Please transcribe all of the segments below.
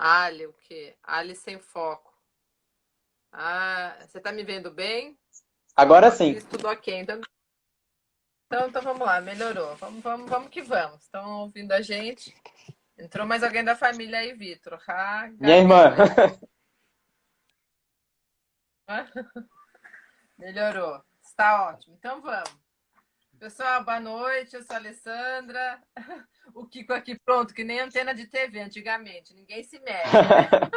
Ali, o quê? Ali sem foco. Ah, você tá me vendo bem? Agora Aqui sim. tudo ok. Então vamos lá, melhorou. Vamos que vamos. Estão ouvindo a gente? Entrou mais alguém da família aí, Vitor. Ah, Minha irmã. Gabi. Melhorou. Está ótimo. Então vamos. Pessoal, boa noite. Eu sou a Alessandra. O Kiko aqui pronto, que nem antena de TV antigamente. Ninguém se mexe, né?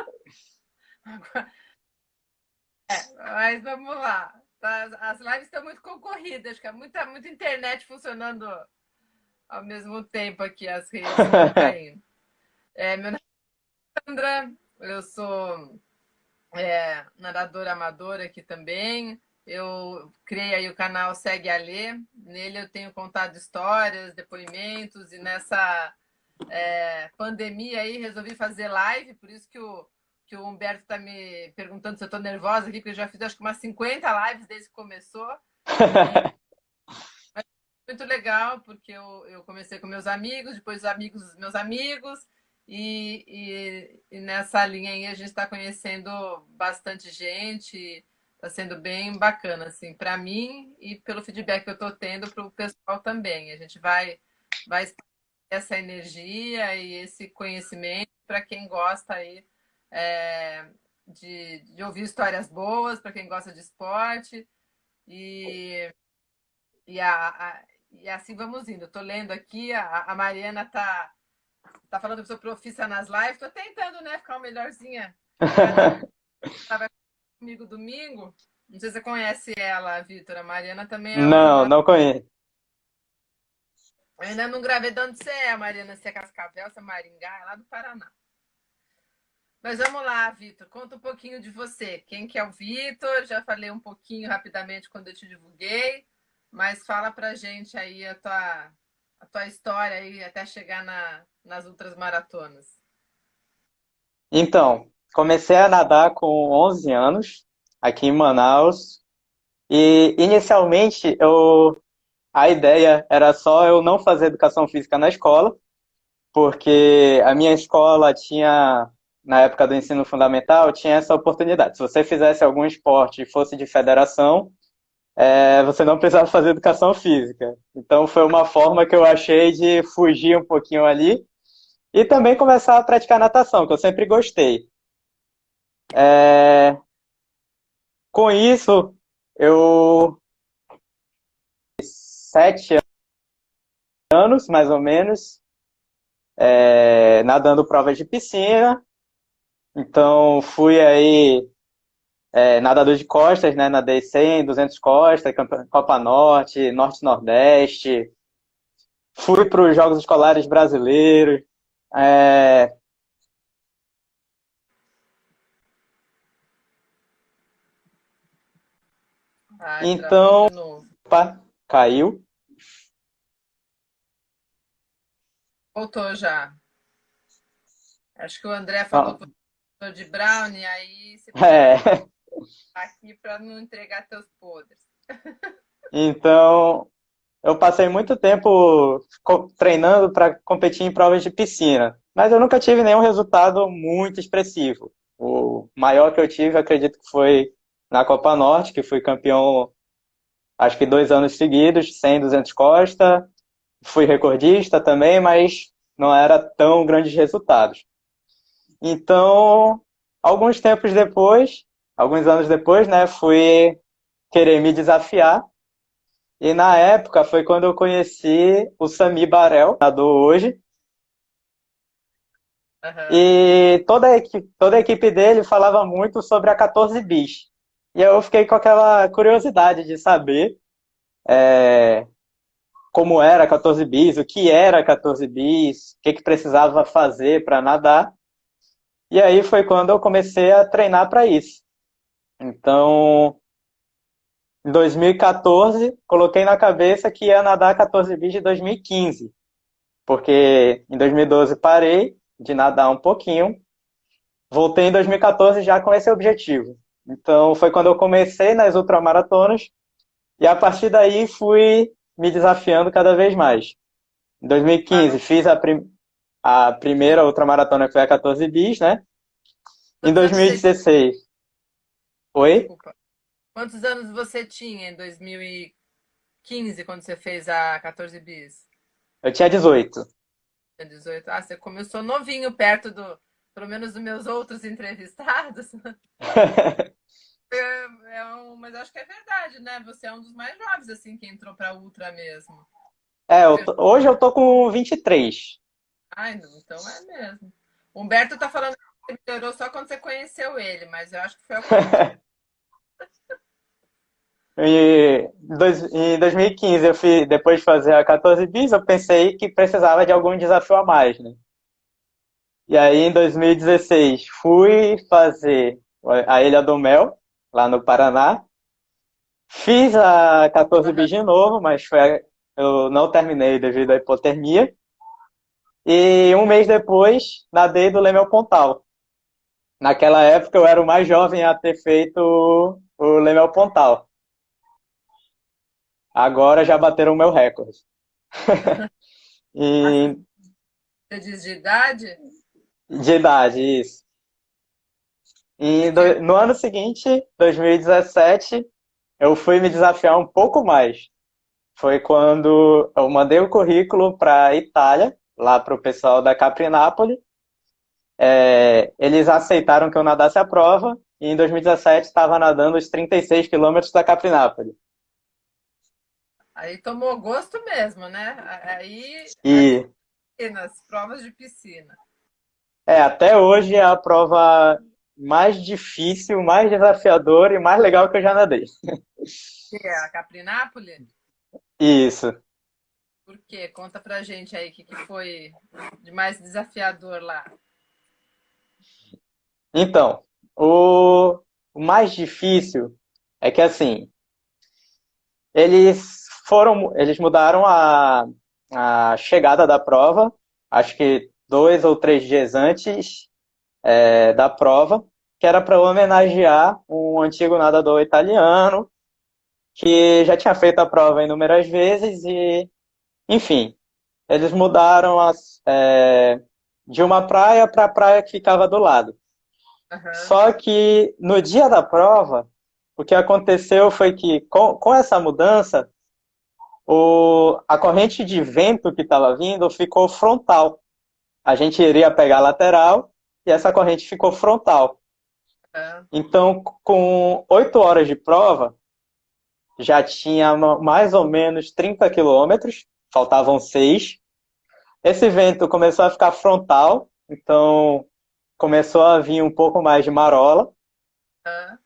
Mas vamos lá. Tá, as lives estão muito concorridas, que é muita internet funcionando ao mesmo tempo aqui, as redes estão caindo. Meu nome é Sandra, eu sou nadadora amadora aqui também. Eu criei aí o canal Segue a Lê. Nele eu tenho contado histórias, depoimentos, e nessa pandemia aí resolvi fazer live, por isso que o Humberto está me perguntando se eu estou nervosa aqui, porque eu já fiz acho que umas 50 lives desde que começou. E muito legal, porque eu comecei com meus amigos, depois os amigos dos meus amigos, e nessa linha aí a gente está conhecendo bastante gente, está sendo bem bacana, assim, para mim e pelo feedback que eu estou tendo para o pessoal também. A gente vai expandir essa energia e esse conhecimento para quem gosta aí é, de ouvir histórias boas, para quem gosta de esporte, e e, e assim vamos indo. Estou lendo aqui, a Mariana tá falando que eu sou profissa nas lives. Estou tentando, né, ficar uma melhorzinha. Ela estava comigo domingo. Não sei se você conhece ela, Vitor. A Mariana também é Não, uma. não conheço. Eu ainda não gravei de onde você é, Mariana. Se é Cascavel, se é Maringá, é lá do Paraná. Mas vamos lá, Vitor. Conta um pouquinho de você. Quem que é o Vitor? Já falei um pouquinho rapidamente quando eu te divulguei, mas fala pra gente aí a tua história aí até chegar nas outras maratonas. Então, comecei a nadar com 11 anos, aqui em Manaus. E inicialmente a ideia era só eu não fazer educação física na escola, porque a minha escola tinha, na época do ensino fundamental, tinha essa oportunidade. Se você fizesse algum esporte e fosse de federação, você não precisava fazer educação física. Então foi uma forma que eu achei de fugir um pouquinho ali e também começar a praticar natação, que eu sempre gostei. Com isso, eu 7 anos mais ou menos, nadando provas de piscina. Então fui aí nadador de costas, né? Nadei 100, 200 costas, Copa Norte, Norte-Nordeste. Fui para os Jogos Escolares Brasileiros. É, Ai, travou então, de novo. opa, caiu. Voltou já. Acho que o André falou Não, que você de Brownie, aí você pediu é, aqui para não entregar teus podres. então, eu passei muito tempo treinando para competir em provas de piscina, mas eu nunca tive nenhum resultado muito expressivo. O maior que eu tive, acredito que foi na Copa Norte, que fui campeão, acho que 2 anos seguidos, 100, 200 costa. Fui recordista também, mas não era tão grandes resultados. Então, alguns anos depois, né, fui querer me desafiar. E na época foi quando eu conheci o Sami Barel, nadador hoje, Aham. e toda a equipe dele falava muito sobre a 14 bis. E eu fiquei com aquela curiosidade de saber como era a 14 bis, o que era a 14 bis, o que precisava fazer para nadar. E aí foi quando eu comecei a treinar para isso. Então, em 2014, coloquei na cabeça que ia nadar 14 bis de 2015, porque em 2012 parei de nadar um pouquinho, voltei em 2014 já com esse objetivo. Então, foi quando eu comecei nas ultramaratonas e a partir daí fui me desafiando cada vez mais. Em 2015 Parou. fiz a primeira ultramaratona que foi a 14 bis, né? Em Quantos anos você... 2016. Oi? Desculpa. Quantos anos você tinha em 2015, quando você fez a 14 bis? Eu tinha 18. Tinha 18. Ah, você começou novinho, perto pelo menos dos meus outros entrevistados. Mas acho que é verdade, né? Você é um dos mais jovens, assim, que entrou pra Ultra mesmo. Hoje eu tô com 23. Ai, não, então é mesmo. Humberto tá falando que você melhorou só quando você conheceu ele, mas eu acho que foi ao contrário. Em 2015, depois de fazer a 14 bis, eu pensei que precisava de algum desafio a mais, né? E aí, em 2016, fui fazer a Ilha do Mel, lá no Paraná. Fiz a 14 bis de novo, mas eu não terminei devido à hipotermia. E um mês depois, nadei do Leme ao Pontal. Naquela época, eu era o mais jovem a ter feito o Leme ao Pontal. Agora já bateram o meu recorde. Ah, E você diz de idade? de idade, isso. Porque No ano seguinte, 2017, eu fui me desafiar um pouco mais. Foi quando eu mandei o currículo para a Itália, lá para o pessoal da Capri-Napoli. Eles aceitaram que eu nadasse a prova e em 2017 estava nadando os 36 quilômetros da Capri-Napoli. aí tomou gosto mesmo, né? Aí as E piscinas, provas de piscina. até hoje é a prova mais difícil, mais desafiadora e mais legal que eu já nadei. Que é a Caprinápolis? Isso. Por quê? Conta pra gente aí o que foi de mais desafiador lá. Então, o mais difícil é que assim, eles mudaram a chegada da prova, acho que 2 ou 3 dias antes da prova, que era para homenagear um antigo nadador italiano que já tinha feito a prova inúmeras vezes e, enfim, eles mudaram de uma praia para a praia que ficava do lado. Aham, Só que no dia da prova, o que aconteceu foi que, com essa mudança, a corrente de vento que estava vindo ficou frontal. A gente iria pegar a lateral e essa corrente ficou frontal. aham, Então, com 8 horas de prova, já tinha mais ou menos 30 quilômetros, faltavam 6. Esse vento começou a ficar frontal, então começou a vir um pouco mais de marola. aham.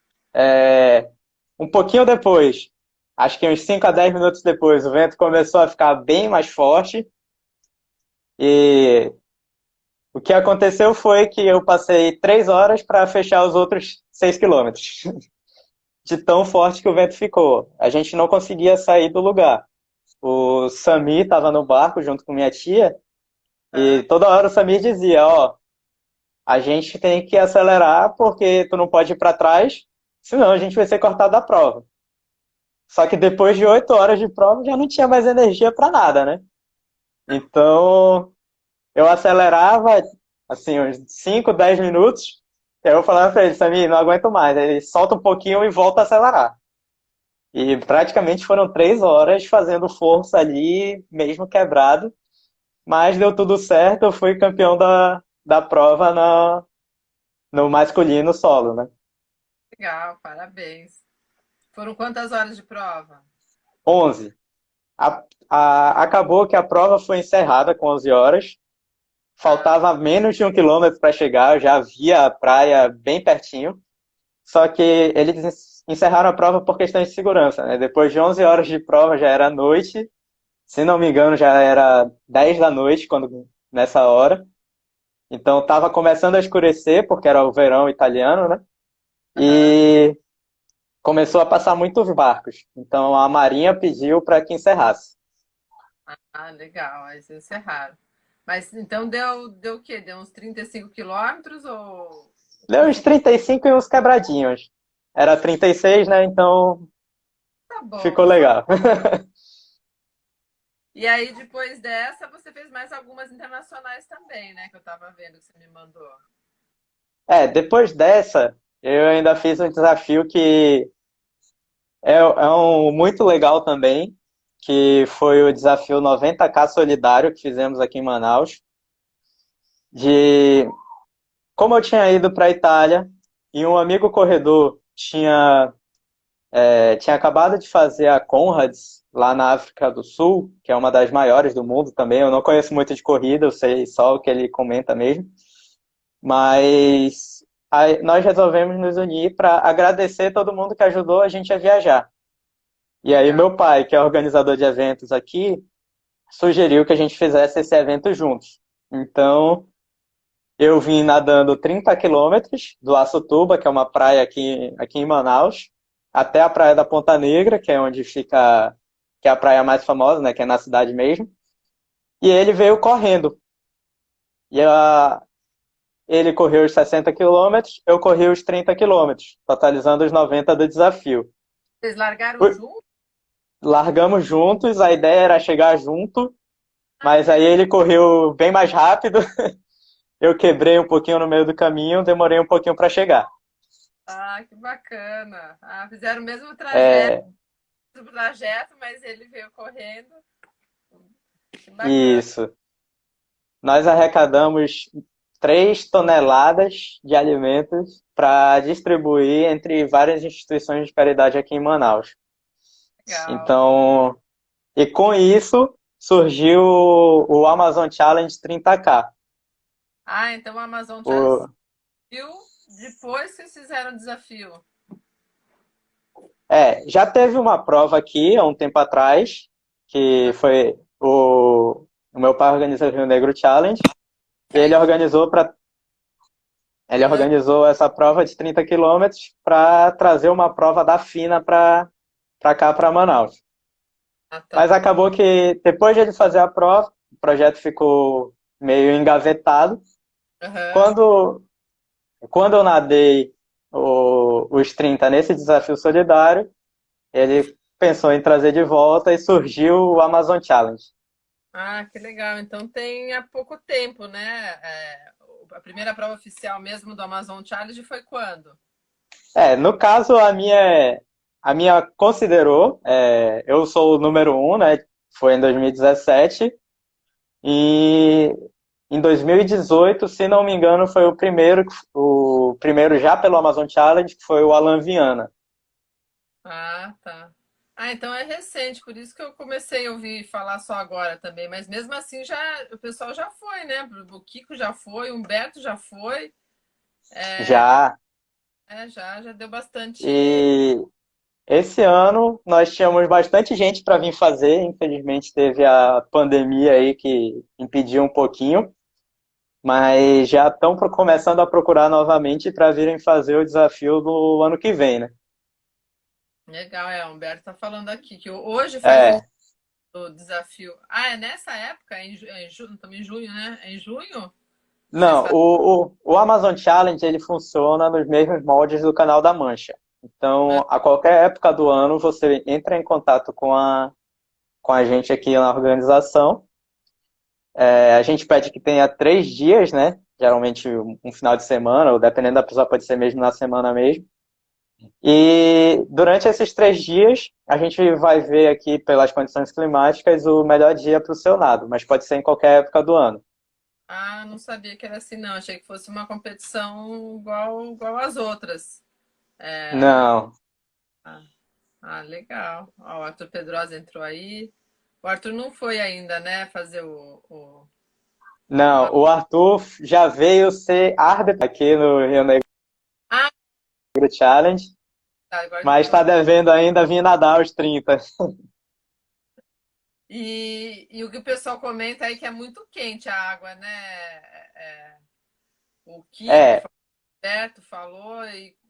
Um pouquinho depois, acho que uns 5 a 10 minutos depois, o vento começou a ficar bem mais forte. E o que aconteceu foi que eu passei 3 horas para fechar os outros 6 quilômetros. De tão forte que o vento ficou. A gente não conseguia sair do lugar. O Samir estava no barco junto com minha tia e Aham. toda hora o Samir dizia, ó, a gente tem que acelerar porque tu não pode ir para trás, senão a gente vai ser cortado da prova. Só que depois de 8 horas de prova já não tinha mais energia para nada, né? Então eu acelerava assim uns 5, 10 minutos, e aí eu falava para ele, Samir, não aguento mais. Aí ele solta um pouquinho e volta a acelerar. E praticamente foram 3 horas fazendo força ali, mesmo quebrado, mas deu tudo certo, eu fui campeão da prova no masculino solo, né? Legal, parabéns. Foram quantas horas de prova? 11. Acabou que a prova foi encerrada com 11 horas, Ah, faltava menos de 1 quilômetro para chegar, eu já via a praia bem pertinho, só que eles encerraram a prova por questões de segurança, né? Depois de 11 horas de prova já era noite, se não me engano já era 10 da noite nessa hora, então estava começando a escurecer, porque era o verão italiano, né? aham. E começou a passar muitos barcos, então a Marinha pediu para que encerrasse. Ah, legal, aí vocês encerraram. Mas então deu o quê? Deu uns 35 quilômetros ou Deu uns conseguiu? 35 e uns quebradinhos. Era 36, né? Então Tá bom. ficou legal. E aí, depois dessa, você fez mais algumas internacionais também, né? Que eu tava vendo que você me mandou. Depois dessa, eu ainda fiz um desafio que muito legal também, que foi o desafio 90K solidário que fizemos aqui em Manaus. De como eu tinha ido para a Itália e um amigo corredor tinha acabado de fazer a Conrads lá na África do Sul, que é uma das maiores do mundo também. Eu não conheço muito de corrida, eu sei só o que ele comenta mesmo. Mas aí nós resolvemos nos unir para agradecer todo mundo que ajudou a gente a viajar. E aí Legal. meu pai, que é organizador de eventos aqui, sugeriu que a gente fizesse esse evento juntos. Então, eu vim nadando 30 quilômetros do Açutuba, que é uma praia aqui em Manaus, até a praia da Ponta Negra, que é onde fica, que é a praia mais famosa, né, que é na cidade mesmo. E ele veio correndo. E ele correu os 60 quilômetros, eu corri os 30 quilômetros, totalizando os 90 do desafio. Vocês largaram junto? Largamos juntos, a ideia era chegar junto, Ah, mas aí ele correu bem mais rápido, eu quebrei um pouquinho no meio do caminho, demorei um pouquinho para chegar. que bacana. Ah, fizeram o É, mesmo trajeto, mas ele veio correndo. Que bacana. isso. Nós arrecadamos 3 toneladas de alimentos para distribuir entre várias instituições de caridade aqui em Manaus. Legal. Então, e com isso surgiu o Amazon Challenge 30K. Ah, então o Amazon Challenge O, viu depois que vocês fizeram o desafio. já teve uma prova aqui há um tempo atrás, que foi o meu pai organizou o Rio Negro Challenge, e É isso. ele Aham. organizou essa prova de 30 quilômetros para trazer uma prova da FINA para cá, para Manaus. Ah, Mas tá. acabou que depois de ele fazer a prova, o projeto ficou meio engavetado. Aham. Quando, quando eu nadei os 30 nesse desafio solidário, ele pensou em trazer de volta e surgiu o Amazon Challenge. Ah, que legal. Então tem há pouco tempo, né? A primeira prova oficial mesmo do Amazon Challenge foi quando? No caso, a minha considerou, eu sou o número um, né? Foi em 2017, e em 2018, se não me engano, foi o primeiro já pelo Amazon Challenge, que foi o Alan Viana. Ah, tá. Ah, então é recente, por isso que eu comecei a ouvir falar só agora também. Mas mesmo assim, já o pessoal já foi, né? O Kiko já foi, o Humberto já foi. É, Já. já deu bastante. E esse ano nós tínhamos bastante gente para vir fazer, infelizmente teve a pandemia aí que impediu um pouquinho, mas já estão começando a procurar novamente para virem fazer o desafio do ano que vem, né? Legal, o Humberto tá falando aqui que hoje faz É, o desafio. Ah, é nessa época? Estamos em junho, né? É em junho? Vocês não, fazem. o Amazon Challenge ele funciona nos mesmos moldes do Canal da Mancha. Então, a qualquer época do ano, você entra em contato com a gente aqui na organização. A gente pede que tenha 3 dias, né? Geralmente um final de semana, ou dependendo da pessoa, pode ser mesmo na semana mesmo. E durante esses 3 dias, a gente vai ver aqui, pelas condições climáticas, o melhor dia para o seu nado, mas pode ser em qualquer época do ano. Ah, não sabia que era assim, não. Achei que fosse uma competição igual às outras. É, Não, ah, legal. Ó, o Arthur Pedrosa entrou aí. O Arthur não foi ainda, né? Fazer o- não, o Arthur já veio ser árbitro aqui no Rio Negro Ah, Challenge, tá, agora que mas está devendo ainda vir nadar os 30. e o que o pessoal comenta aí que é muito quente a água, né? O Kiko, o É, Roberto falou,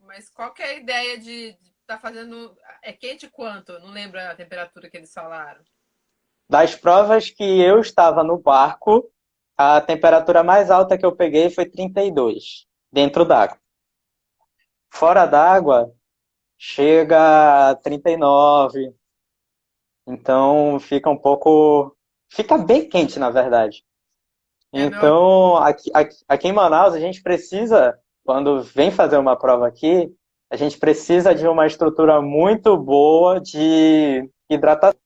mas qual que é a ideia de estar fazendo. É quente quanto? Não lembro a temperatura que eles falaram. das provas que eu estava no barco, a temperatura mais alta que eu peguei foi 32, dentro d'água. Fora d'água, chega a 39, então fica um pouco. Fica bem quente, na verdade. É, meu Então, aqui em Manaus, a gente precisa. quando vem fazer uma prova aqui, a gente precisa de uma estrutura muito boa de hidratação.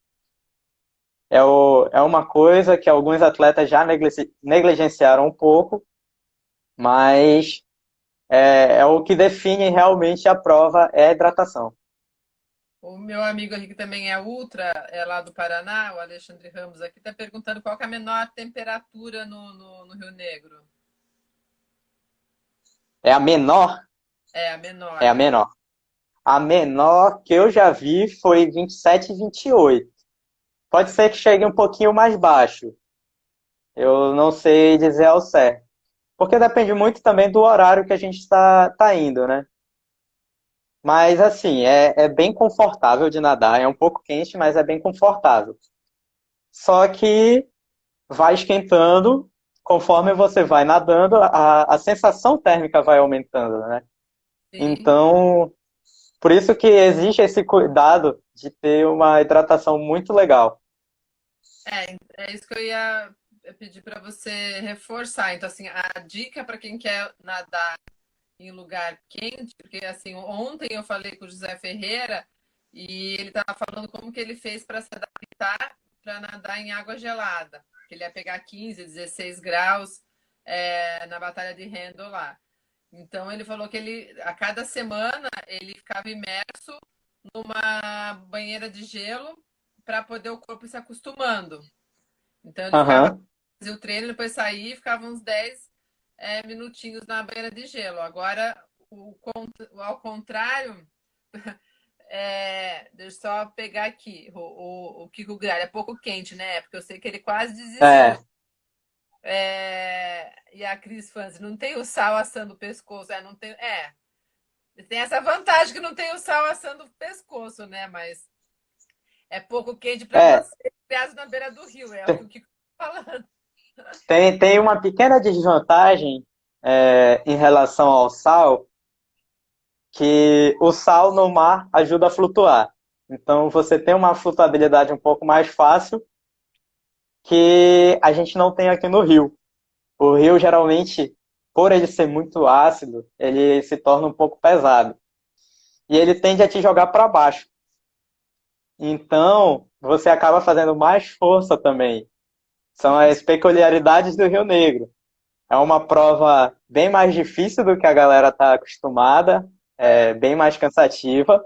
É uma coisa que alguns atletas já negligenciaram um pouco, mas é o que define realmente a prova, é a hidratação. O meu amigo aqui que também é ultra, é lá do Paraná, o Alexandre Ramos aqui, está perguntando qual que é a menor temperatura no Rio Negro. É a menor? É, a É menor. a menor. A menor que eu já vi foi 27 e 28. Pode ser que chegue um pouquinho mais baixo. Eu não sei dizer ao certo. Porque depende muito também do horário que a gente tá indo, né? Mas assim, é bem confortável de nadar. É um pouco quente, mas é bem confortável. Só que vai esquentando, conforme você vai nadando, a sensação térmica vai aumentando, né? Sim. Então, por isso que existe esse cuidado de ter uma hidratação muito legal. É isso que eu ia pedir para você reforçar. Então, assim, a dica para quem quer nadar em lugar quente, porque assim, ontem eu falei com o José Ferreira e ele estava falando como que ele fez para se adaptar para nadar em água gelada, que ele ia pegar 15, 16 graus na Batalha de Rendo lá. Então ele falou que ele a cada semana ele ficava imerso numa banheira de gelo para poder o corpo se acostumando. Então ele ficava, Aham. fazia o treino, depois saía e ficava uns 10 minutinhos na banheira de gelo. Agora, ao contrário, deixa eu só pegar aqui o Kiko Gralha, é pouco quente, né? Porque eu sei que ele quase desistiu. É, E a Cris Fanzi, não tem o sal assando o pescoço, não tem, tem essa vantagem que não tem o sal assando o pescoço, né? Mas é pouco quente para é. você, criado na beira do rio, é o que o Kiko está falando. Tem uma pequena desvantagem em relação ao sal, que o sal no mar ajuda a flutuar. Então você tem uma flutuabilidade um pouco mais fácil que a gente não tem aqui no rio. O rio geralmente, por ele ser muito ácido, ele se torna um pouco pesado. E ele tende a te jogar para baixo. Então, você acaba fazendo mais força também. São as peculiaridades do Rio Negro. É uma prova bem mais difícil do que a galera está acostumada, é É. bem mais cansativa,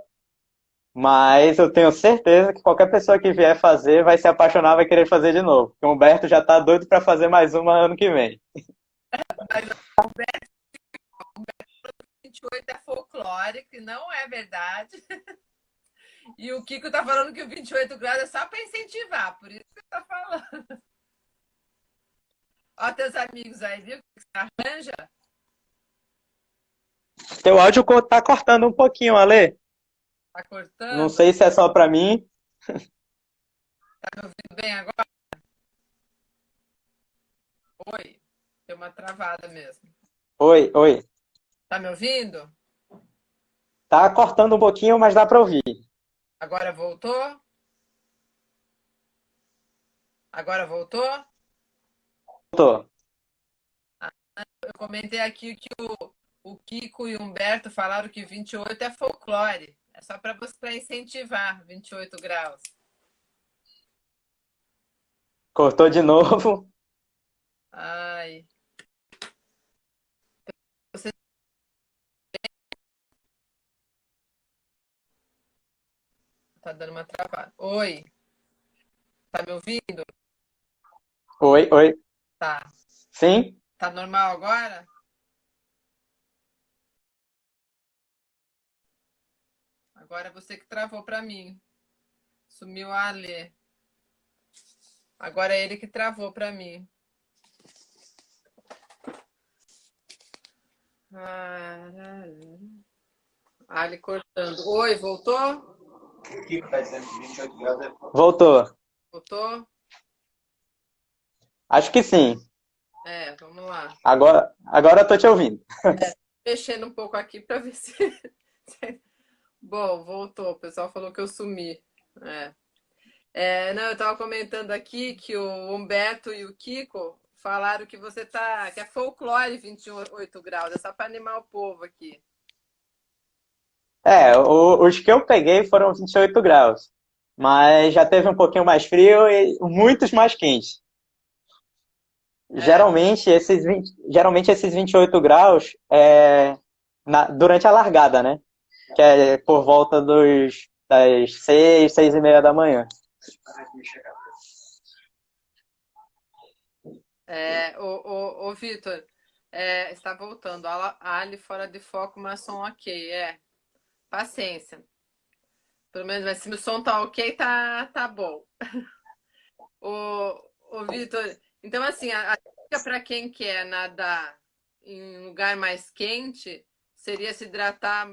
mas eu tenho certeza que qualquer pessoa que vier fazer vai se apaixonar, vai querer fazer de novo. Porque o Humberto já está doido para fazer mais uma ano que vem. Mas o Beto 28 é folclore, que não é verdade. E o Kiko tá falando que o 28 graus é só para incentivar, por isso que tá falando. Ó, teus amigos aí, viu? Que você arranja, Teu áudio tá cortando um pouquinho, Ale. tá Não cortando. sei se é só para mim. Tá me ouvindo bem agora? Oi. Deu uma travada mesmo. Oi, oi. Tá me ouvindo? Tá cortando um pouquinho, mas dá para ouvir. Agora voltou? Agora voltou? Tô. Eu comentei aqui que o Kiko e o Humberto falaram que 28 é folclore. É só para você para incentivar 28 graus. Cortou de novo. Ai, você tá dando uma travada. Oi, tá me ouvindo? Oi, oi. Tá. Sim? Tá normal agora? Agora é você que travou para mim. Sumiu a Alê. Agora é ele que travou para mim. Ali cortando. Oi, voltou? Voltou. Voltou? Acho que sim. Vamos lá. Agora eu tô te ouvindo. Mexendo um pouco aqui para ver se. Bom, voltou. O pessoal falou que eu sumi. Não, eu estava comentando aqui que o Humberto e o Kiko Falaram que você tá. Que é folclore 28 graus, é só para animar o povo aqui. Os que eu peguei foram 28 graus, mas já teve um pouquinho mais frio e muitos mais quentes. É. Geralmente esses 28 graus durante a largada, né? Que é por volta das 6, 6:30 da manhã. Ô Vitor, está voltando. Ali fora de foco, mas som ok. Paciência. Pelo menos, mas se o som tá ok, tá bom. Ô Vitor, então assim, a dica para quem quer nadar em um lugar mais quente seria se hidratar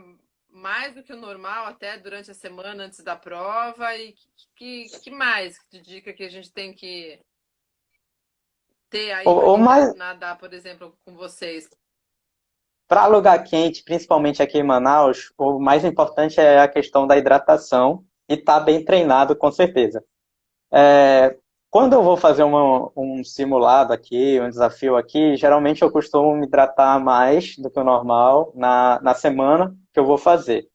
mais do que o normal até durante a semana antes da prova. E que mais de dica que a gente tem que ter aí para O quem vai mais, nadar, por exemplo, com vocês? para lugar quente, principalmente aqui em Manaus, o mais importante é a questão da hidratação e estar bem treinado, com certeza. Quando eu vou fazer um simulado aqui, um desafio aqui, geralmente eu costumo me hidratar mais do que o normal na semana que eu vou fazer.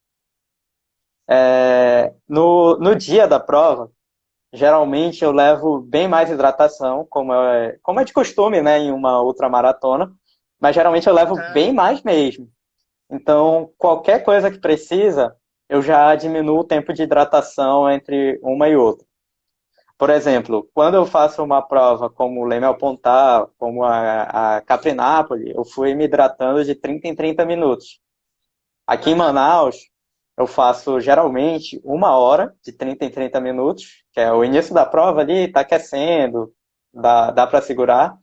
No dia da prova, geralmente eu levo bem mais hidratação, como é de costume, né, em uma ultramaratona, mas geralmente eu levo Aham. bem mais mesmo. Então, qualquer coisa que precisa, eu já diminuo o tempo de hidratação entre uma e outra. Por exemplo, quando eu faço uma prova como o Leme ao Pontal, como a Caprinapoli, eu fui me hidratando de 30 em 30 minutos. Aqui em Aham. Manaus, eu faço geralmente 1 hora de 30 em 30 minutos, que é o início da prova ali, está aquecendo, dá para segurar,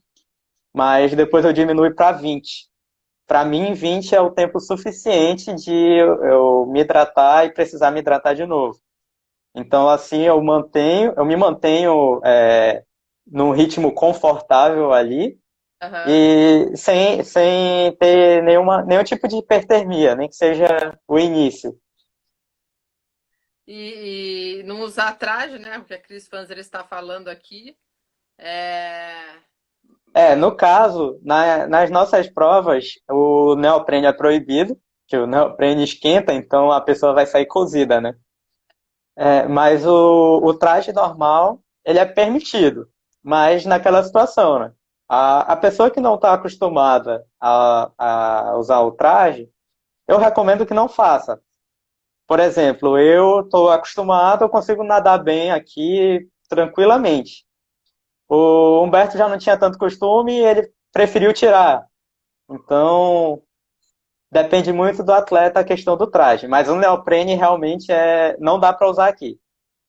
mas depois eu diminuo para 20. Para mim, 20 é o tempo suficiente de eu me hidratar e precisar me hidratar de novo. Então, assim, eu me mantenho num ritmo confortável ali Aham. e sem ter nenhum tipo de hipertermia, nem que seja o início. E não usar traje, né? Porque a Cris Fanzer está falando aqui. É, No caso, nas nossas provas, o neoprene é proibido, que o neoprene esquenta, então a pessoa vai sair cozida, né? Mas o traje normal, ele é permitido, mas naquela situação, né? A pessoa que não está acostumada a usar o traje, eu recomendo que não faça. Por exemplo, eu estou acostumado, eu consigo nadar bem aqui tranquilamente. O Humberto já não tinha tanto costume e ele preferiu tirar. Então, depende muito do atleta a questão do traje. Mas o neoprene realmente não dá para usar aqui.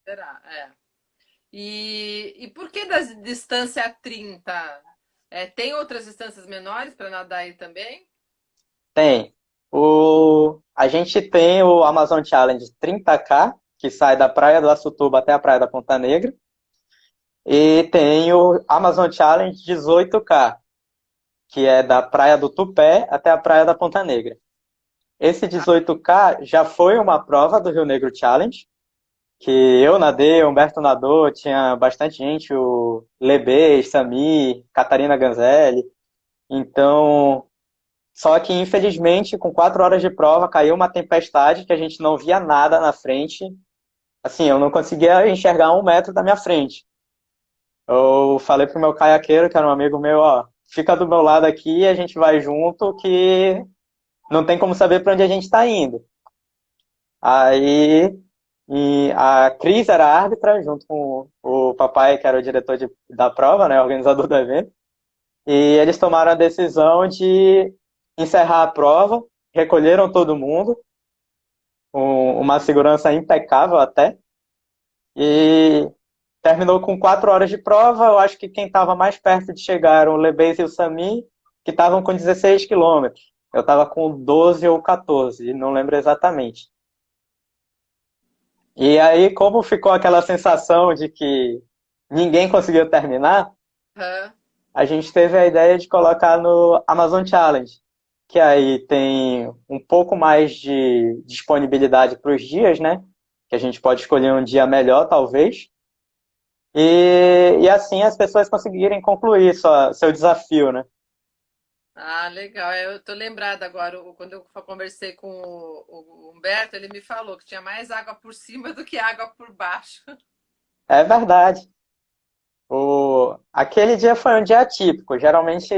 será? E por que da distância 30? Tem outras distâncias menores para nadar aí também? Tem. A gente tem o Amazon Challenge 30K, que sai da Praia do Açutuba até a Praia da Ponta Negra. E tem o Amazon Challenge 18K, que é da Praia do Tupé até a Praia da Ponta Negra. Esse 18K já foi uma prova do Rio Negro Challenge, que eu nadei, o Humberto nadou, tinha bastante gente, o Lebê, Samir, Catarina Ganzelli. Então, só que infelizmente, com 4 horas de prova, caiu uma tempestade que a gente não via nada na frente. Assim, eu não conseguia enxergar 1 metro da minha frente. Eu falei pro meu caiaqueiro, que era um amigo meu, ó, fica do meu lado aqui, a gente vai junto, que não tem como saber para onde a gente está indo. Aí a Cris era a árbitra, junto com o papai, que era o diretor da prova, né, organizador do evento. E eles tomaram a decisão de encerrar a prova, recolheram todo mundo, uma segurança impecável até, e terminou com 4 horas de prova. Eu acho que quem estava mais perto de chegar eram o Lebez e o Sami, que estavam com 16 quilômetros. Eu estava com 12 ou 14, não lembro exatamente. E aí, como ficou aquela sensação de que ninguém conseguiu terminar, Aham. a gente teve a ideia de colocar no Amazon Challenge, que aí tem um pouco mais de disponibilidade para os dias, né? Que a gente pode escolher um dia melhor, talvez. e assim as pessoas conseguirem concluir seu desafio, né? Ah, legal. Eu tô lembrada agora, quando eu conversei com o Humberto, ele me falou que tinha mais água por cima do que água por baixo. É verdade. Aquele dia foi um dia atípico. Geralmente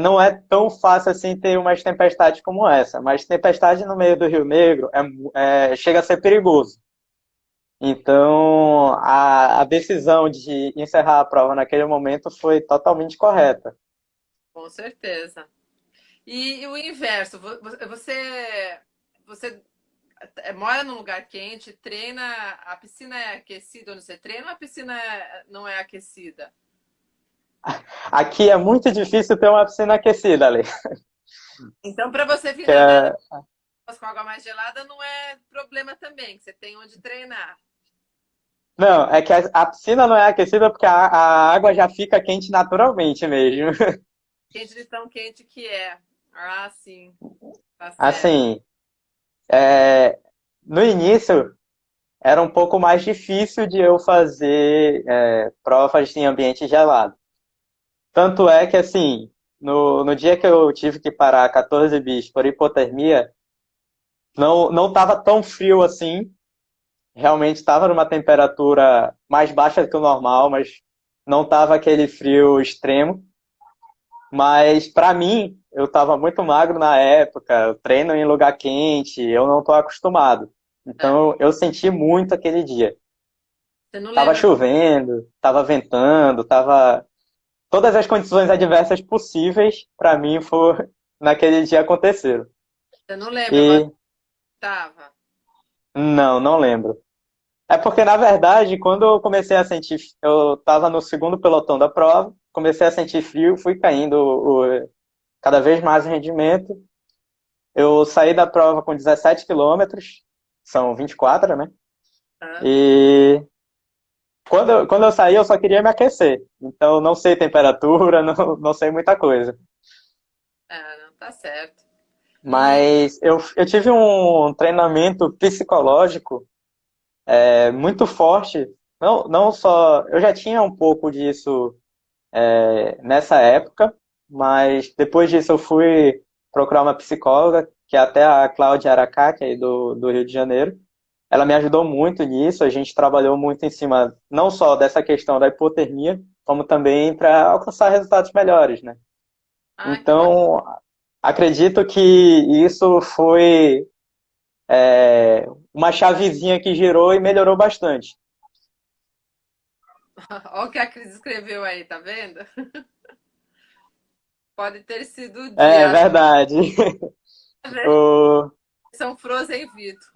não é tão fácil assim ter umas tempestades como essa, mas tempestade no meio do Rio Negro chega a ser perigoso. Então, a decisão de encerrar a prova naquele momento foi totalmente correta. Com certeza. E o inverso, você mora num lugar quente, treina, a piscina é aquecida onde você treina ou a piscina não é aquecida? Aqui é muito difícil ter uma piscina aquecida ali. Então, para você vir Que nadar é- com água mais gelada, não é problema também, que você tem onde treinar. Não, é que a piscina não é aquecida porque a água já fica quente naturalmente mesmo. Quente de tão quente que é. Ah, sim, tá certo. Assim, é, no início era um pouco mais difícil de eu fazer provas em ambiente gelado. Tanto é que, assim, no dia que eu tive que parar 14 bis por hipotermia, não estava tão frio assim. Realmente estava numa temperatura mais baixa que o normal, mas não estava aquele frio extremo. Mas para mim, eu estava muito magro na época, eu treino em lugar quente, eu não estou acostumado. É. Então eu senti muito aquele dia. Você não Tava lembra? chovendo, tava ventando, tava todas as condições adversas possíveis para mim naquele dia aconteceram. Você não lembra agora E que estava? não lembro. É porque, na verdade, quando eu comecei a sentir, eu estava no segundo pelotão da prova, comecei a sentir frio, fui caindo cada vez mais o rendimento. Eu saí da prova com 17 quilômetros, são 24, né? E quando eu saí, eu só queria me aquecer. Então, não sei temperatura, não sei muita coisa. Ah, não, tá certo. E Mas eu tive um treinamento psicológico muito forte. Não só. Eu já tinha um pouco disso nessa época, mas depois disso eu fui procurar uma psicóloga, que é até a Cláudia Aracá, que é aí do Rio de Janeiro. Ela me ajudou muito nisso, a gente trabalhou muito em cima não só dessa questão da hipotermia, como também para alcançar resultados melhores, né? ah, que bom. Então, acredito que isso foi uma chavezinha que girou e melhorou bastante. Olha o que a Cris escreveu aí, tá vendo? Pode ter sido o É dia. Acho verdade. que O... são Frozen Vito.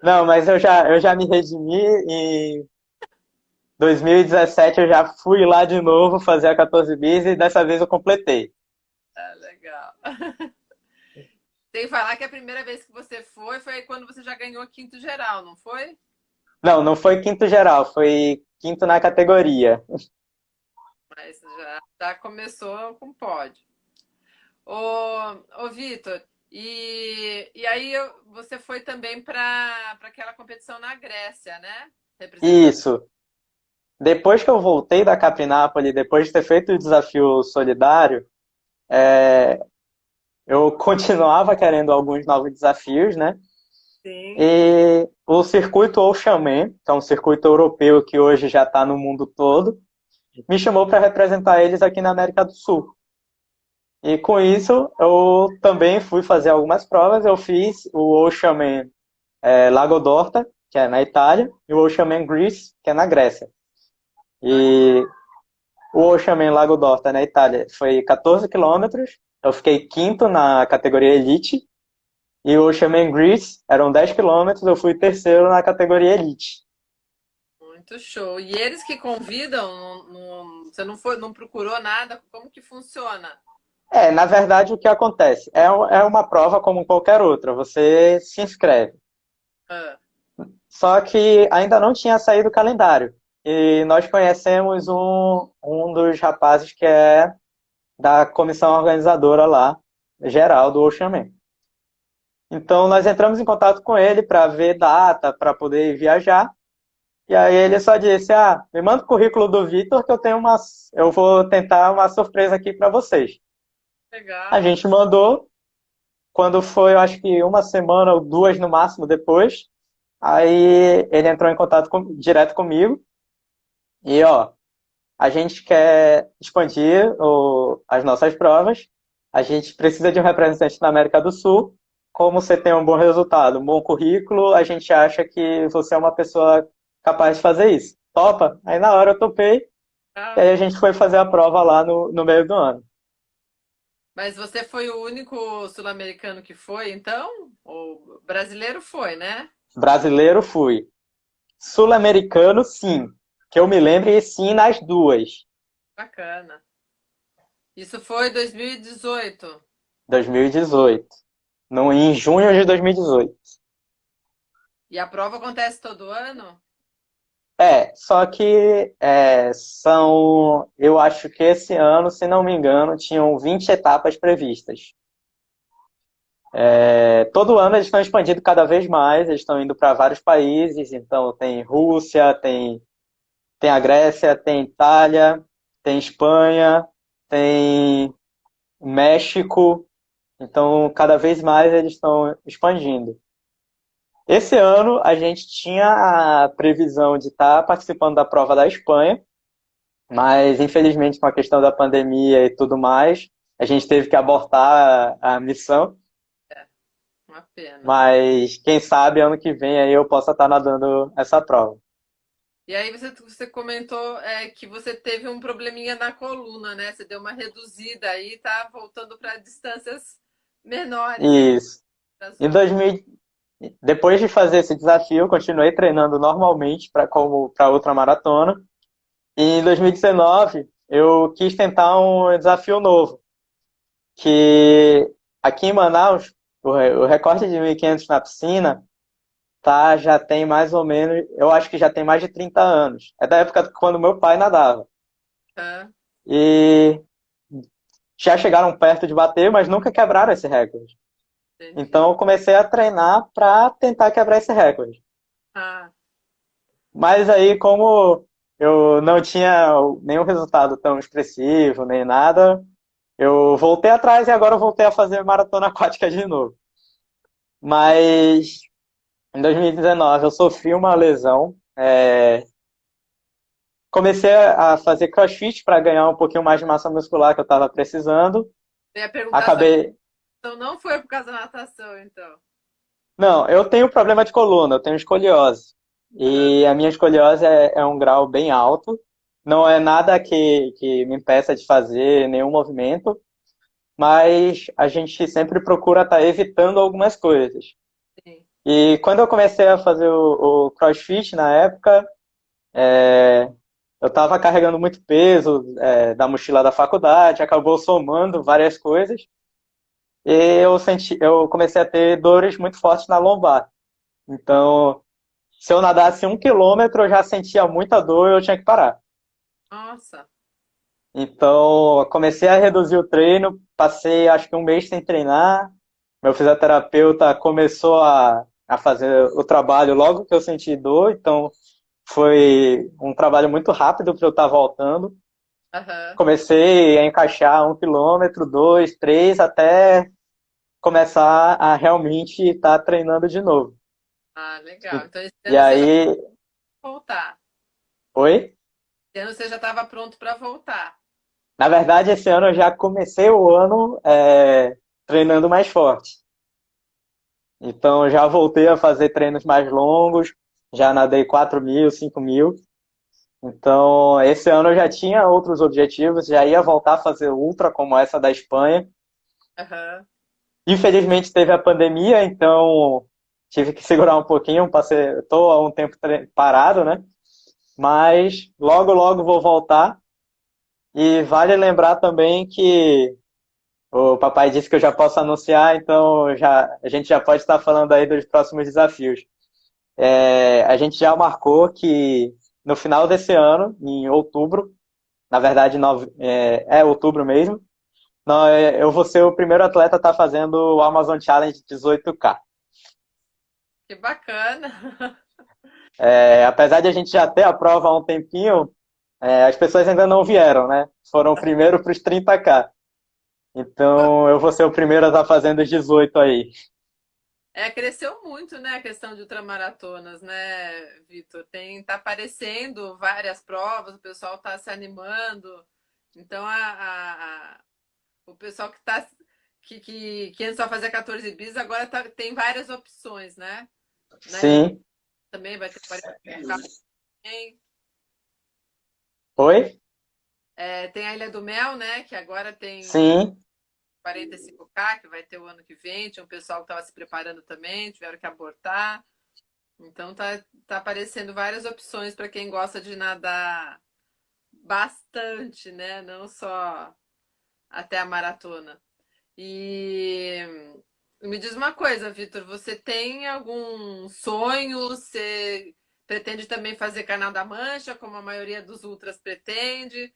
Não, mas eu já me redimi. Em 2017 eu já fui lá de novo fazer a 14 bis e dessa vez eu completei. Ah, legal. Tem que falar que a primeira vez que você foi quando você já ganhou quinto geral, não foi? Não foi quinto geral, foi quinto na categoria. Mas já começou com pódio. Ô Vitor, e aí você foi também para aquela competição na Grécia, né? Representando. Isso. Depois que eu voltei da Capinápolis, depois de ter feito o desafio solidário, eu continuava querendo alguns novos desafios, né? Sim. E o circuito Oceanman, que é um circuito europeu que hoje já está no mundo todo, me chamou para representar eles aqui na América do Sul. E com isso, eu também fui fazer algumas provas. Eu fiz o Oceanman Lago d'Orta, que é na Itália, e o Oceanman Greece, que é na Grécia. Ah, E o Oceanman Lago d'Orta, na Itália, foi 14 quilômetros. Eu fiquei quinto na categoria Elite. E o Oceanman Greece eram 10 quilômetros. Eu fui terceiro na categoria Elite. muito show. E eles que convidam, você não foi, não procurou nada? Como que funciona? Na verdade, o que acontece? É uma prova como qualquer outra. Você se inscreve. Ah, Só que ainda não tinha saído o calendário. E nós conhecemos um dos rapazes que é da comissão organizadora lá, geral do Oceanman. Então nós entramos em contato com ele para ver data, para poder viajar. E aí ele só disse, me manda o currículo do Vitor que eu vou tentar uma surpresa aqui para vocês. A Legal. gente mandou, quando foi, eu acho que uma semana ou duas no máximo depois, aí ele entrou em contato direto comigo e, a gente quer expandir as nossas provas, a gente precisa de um representante na América do Sul. Como você tem um bom resultado, um bom currículo, a gente acha que você é uma pessoa capaz de fazer isso. Topa? Aí na hora eu topei, e Ah, aí a gente foi fazer a prova lá no meio do ano. mas você foi o único sul-americano que foi, então? O brasileiro foi, né? Brasileiro fui. Sul-americano, sim. Que eu me lembre, sim, nas duas. Bacana. Isso foi 2018. 2018. No, em junho de 2018. E a prova acontece todo ano? Só que eu acho que esse ano, se não me engano, tinham 20 etapas previstas. Todo ano eles estão expandindo cada vez mais, eles estão indo para vários países, então tem Rússia, tem a Grécia, tem Itália, tem Espanha, tem México, então cada vez mais eles estão expandindo. Esse ano a gente tinha a previsão de estar participando da prova da Espanha, mas infelizmente com a questão da pandemia e tudo mais, a gente teve que abortar a missão. É, uma pena. Mas quem sabe ano que vem aí eu possa estar nadando essa prova. E aí você comentou que você teve um probleminha na coluna, né? Você deu uma reduzida aí, tá voltando para distâncias menores aí Isso. da Em sua vida. 2000, depois de fazer esse desafio, eu continuei treinando normalmente para outra maratona. E em 2019 eu quis tentar um desafio novo, que aqui em Manaus o recorde de 1.500 na piscina já tem mais ou menos, eu acho que já tem mais de 30 anos. É da época quando meu pai nadava. Tá? E já chegaram perto de bater, mas nunca quebraram esse recorde. Entendi. Então eu comecei a treinar para tentar quebrar esse recorde. Ah, Mas aí, como eu não tinha nenhum resultado tão expressivo, nem nada, eu voltei atrás e agora eu voltei a fazer maratona aquática de novo. Mas em 2019 eu sofri uma lesão. Comecei a fazer crossfit para ganhar um pouquinho mais de massa muscular que eu estava precisando. eu ia perguntar sobre Acabei. então não foi por causa da natação, então. Não, eu tenho problema de coluna, eu tenho escoliose. Aham. E a minha escoliose é um grau bem alto. Não é nada que me impeça de fazer nenhum movimento, mas a gente sempre procura estar evitando algumas coisas. Sim. E quando eu comecei a fazer o CrossFit na época, eu estava carregando muito peso, da mochila da faculdade, acabou somando várias coisas, e eu comecei a ter dores muito fortes na lombar. Então, se eu nadasse 1 quilômetro, eu já sentia muita dor e eu tinha que parar. Nossa. Então, eu comecei a reduzir o treino, passei acho que um mês sem treinar. Meu fisioterapeuta começou a fazer o trabalho logo que eu senti dor, então foi um trabalho muito rápido para eu estar voltando. Aham. Comecei a encaixar 1 quilômetro, dois, três, até começar a realmente estar treinando de novo. Ah, E, legal. Então esse e ano você já aí, vai voltar. oi? Esse ano você já estava pronto para voltar. Na verdade, esse ano eu já comecei o ano treinando mais forte. Então, eu já voltei a fazer treinos mais longos, já nadei 4.000, 5.000. Então, esse ano eu já tinha outros objetivos, já ia voltar a fazer ultra como essa da Espanha. Aham. Infelizmente teve a pandemia, então tive que segurar um pouquinho, estou há um tempo parado, né? Mas logo, logo vou voltar. E vale lembrar também que o papai disse que eu já posso anunciar, então a gente já pode estar falando aí dos próximos desafios. A gente já marcou que no final desse ano, em outubro, na verdade é outubro mesmo, eu vou ser o primeiro atleta a estar fazendo o Amazon Challenge 18K. Que bacana. Apesar de a gente já ter a prova há um tempinho, as pessoas ainda não vieram, né? Foram primeiro para os 30K. Então eu vou ser o primeiro a estar fazendo os 18 aí. Cresceu muito, né, a questão de ultramaratonas, né, Vitor? Tá aparecendo várias provas, o pessoal está se animando. Então, o pessoal que antes só fazia 14 bis, agora tem várias opções, né? Na Ilha Sim. também vai ter 45K também. Oi? Tem a Ilha do Mel, né? Que agora tem Sim. 45K, que vai ter o ano que vem. Tinha um pessoal que estava se preparando também, tiveram que abortar. Então tá aparecendo várias opções para quem gosta de nadar bastante, né? Não só até a maratona. E me diz uma coisa, Vitor, você tem algum sonho? Você pretende também fazer Canal da Mancha, como a maioria dos ultras pretende?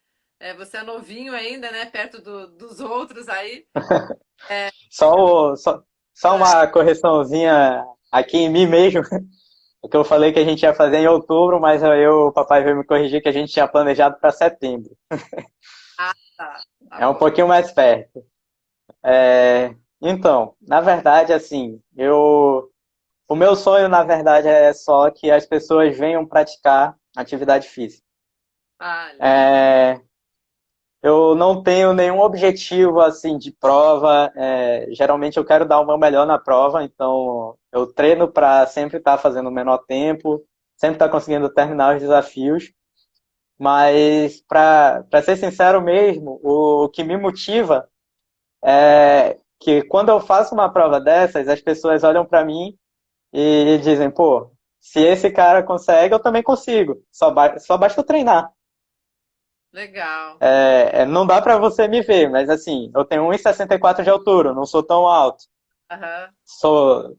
Você é novinho ainda, né? Perto dos outros aí. Só uma correçãozinha aqui em mim mesmo, que eu falei que a gente ia fazer em outubro, mas aí o papai veio me corrigir que a gente tinha planejado para setembro. Ah, tá É um bom. pouquinho mais perto. Então, na verdade, assim, o meu sonho, na verdade, é só que as pessoas venham praticar atividade física. Ah, legal. É, eu não tenho nenhum objetivo assim de prova. Geralmente eu quero dar o meu melhor na prova, então eu treino para sempre estar fazendo o menor tempo, sempre estar conseguindo terminar os desafios. Mas para ser sincero mesmo, o que me motiva é que quando eu faço uma prova dessas, as pessoas olham para mim e dizem, pô, se esse cara consegue, eu também consigo. Só basta eu treinar. Legal. Não dá para você me ver, mas assim, eu tenho 1,64 de altura, não sou tão alto. Aham. Sou...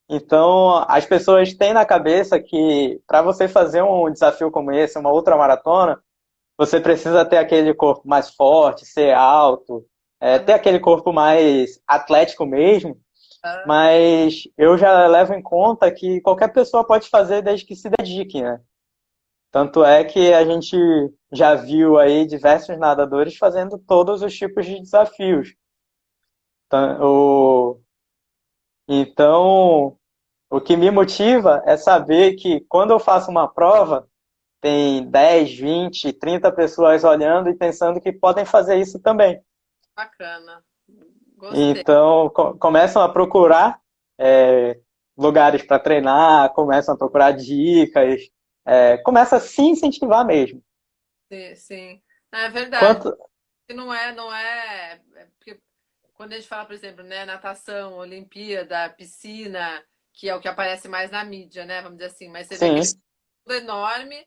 Então, as pessoas têm na cabeça que para você fazer um desafio como esse, uma outra maratona, você precisa ter aquele corpo mais forte, ser alto, ter Aham. aquele corpo mais atlético mesmo. Aham. Mas eu já levo em conta que qualquer pessoa pode fazer desde que se dedique, né? Tanto é que a gente já viu aí diversos nadadores fazendo todos os tipos de desafios. Tan- o- Então, o que me motiva é saber que quando eu faço uma prova, tem 10, 20, 30 pessoas olhando e pensando que podem fazer isso também. Bacana. Gostei. Então, começam a procurar é, lugares para treinar, começam a procurar dicas, começa a se incentivar mesmo. Sim, sim. É verdade. Quanto... Porque quando a gente fala, por exemplo, né, natação, Olimpíada, piscina, que é o que aparece mais na mídia, né? Vamos dizer assim, mas você vê Sim, aquele mundo enorme,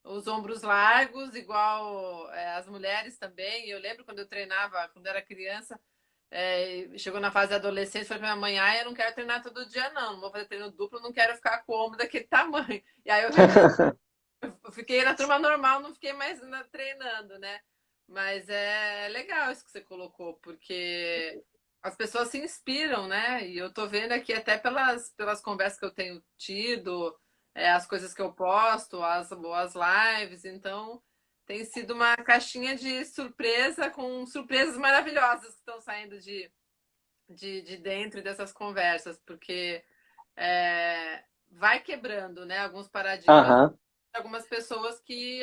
os ombros largos, igual as mulheres também. Eu lembro quando eu treinava, quando eu era criança, chegou na fase adolescente, falei pra minha mãe, eu não quero treinar todo dia, não vou fazer treino duplo, não quero ficar com o ombro daquele tamanho. E aí eu fiquei na turma normal, não fiquei mais treinando, né? Mas é legal isso que você colocou, porque as pessoas se inspiram, né? E eu tô vendo aqui até pelas conversas que eu tenho tido, as coisas que eu posto, as boas lives, então tem sido uma caixinha de surpresa com surpresas maravilhosas que estão saindo de dentro dessas conversas, porque vai quebrando, né, alguns paradigmas, aham. algumas pessoas que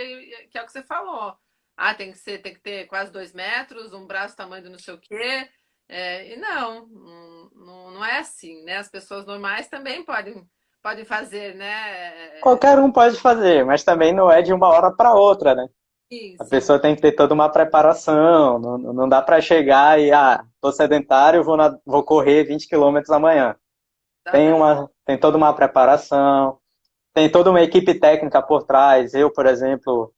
é o que você falou. Ah, tem que ter quase 2 metros, um braço tamanho do não sei o quê. E não é assim, né? As pessoas normais também podem fazer, né? Qualquer um pode fazer, mas também não é de uma hora para outra, né? Sim, A sim. pessoa tem que ter toda uma preparação, não dá para chegar e, tô sedentário, vou correr 20 quilômetros amanhã. Exatamente. Tem toda uma preparação, tem toda uma equipe técnica por trás. Eu, por exemplo,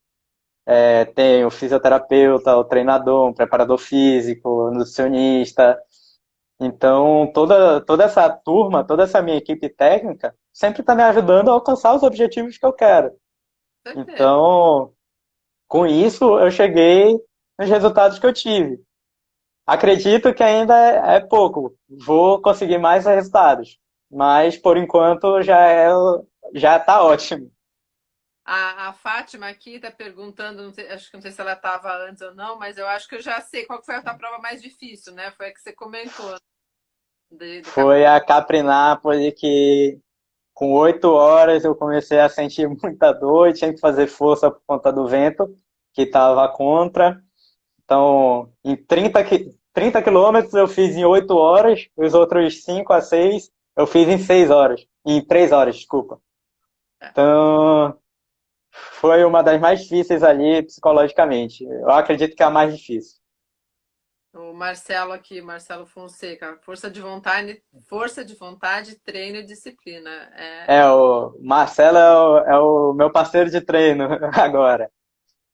tenho fisioterapeuta, o treinador, um preparador físico, nutricionista. Então, toda essa turma, toda essa minha equipe técnica sempre está me ajudando a alcançar os objetivos que eu quero. Com certeza. Então, com isso, eu cheguei nos resultados que eu tive. Acredito que ainda é pouco, vou conseguir mais resultados, mas por enquanto já está ótimo. A Fátima aqui está perguntando, acho que não sei se ela estava antes ou não, mas eu acho que eu já sei qual foi a tua prova mais difícil, né? Foi a que você comentou, do Foi a Caprinápolis que com 8 horas eu comecei a sentir muita dor e tinha que fazer força por conta do vento, que estava contra. Então, em 30 quilômetros eu fiz em 8 horas, os outros 5 a 6 eu fiz em 6 horas, em 3 horas, desculpa. Então, foi uma das mais difíceis ali psicologicamente. Eu acredito que é a mais difícil. o Marcelo aqui, Marcelo Fonseca, força de vontade, treino e disciplina. É, O Marcelo é o meu parceiro de treino agora.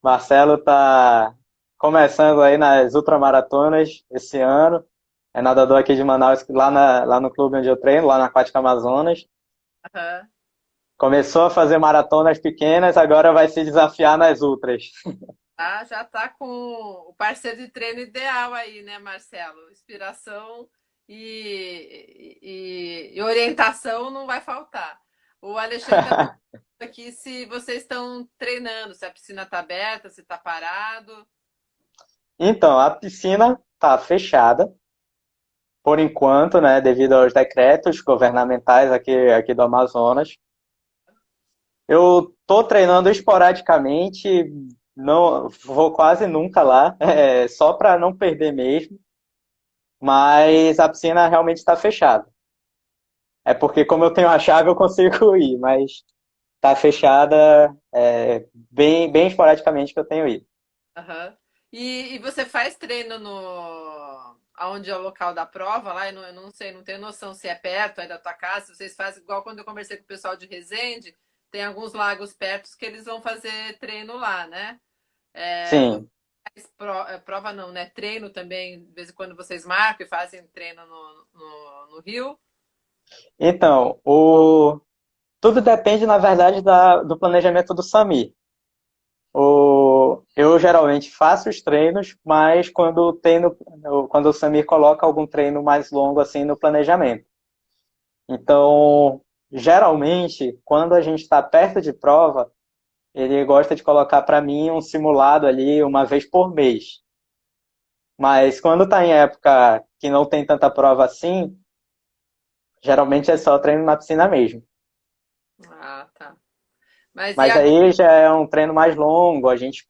Marcelo tá começando aí nas ultramaratonas esse ano. É nadador aqui de Manaus, lá no clube onde eu treino, lá na Aquática Amazonas. aham. Começou a fazer maratonas pequenas, agora vai se desafiar nas ultras. Ah, já está com o parceiro de treino ideal aí, né, Marcelo? Inspiração e orientação não vai faltar. O Alexandre está perguntando aqui se vocês estão treinando, se a piscina está aberta, se está parado. Então, a piscina está fechada, por enquanto, né, devido aos decretos governamentais aqui do Amazonas. Eu tô treinando esporadicamente, não vou quase nunca lá, só para não perder mesmo, mas a piscina realmente está fechada. É porque como eu tenho a chave eu consigo ir, mas está fechada bem esporadicamente que eu tenho ido. Aham. E você faz treino no aonde é o local da prova lá? Eu não sei, não tenho noção se é perto aí da tua casa. Se vocês fazem igual quando eu conversei com o pessoal de Resende, tem alguns lagos perto que eles vão fazer treino lá, né? É, Sim. prova não, né? Treino também, de vez em quando vocês marcam e fazem treino no Rio. Então, tudo depende, na verdade, do planejamento do Sami. Eu geralmente faço os treinos, mas quando o Samir coloca algum treino mais longo assim no planejamento. Então, geralmente, quando a gente está perto de prova, ele gosta de colocar para mim um simulado ali uma vez por mês. Mas quando está em época que não tem tanta prova assim, geralmente é só treino na piscina mesmo. Ah, tá. Mas e Mas agora? aí já é um treino mais longo, a gente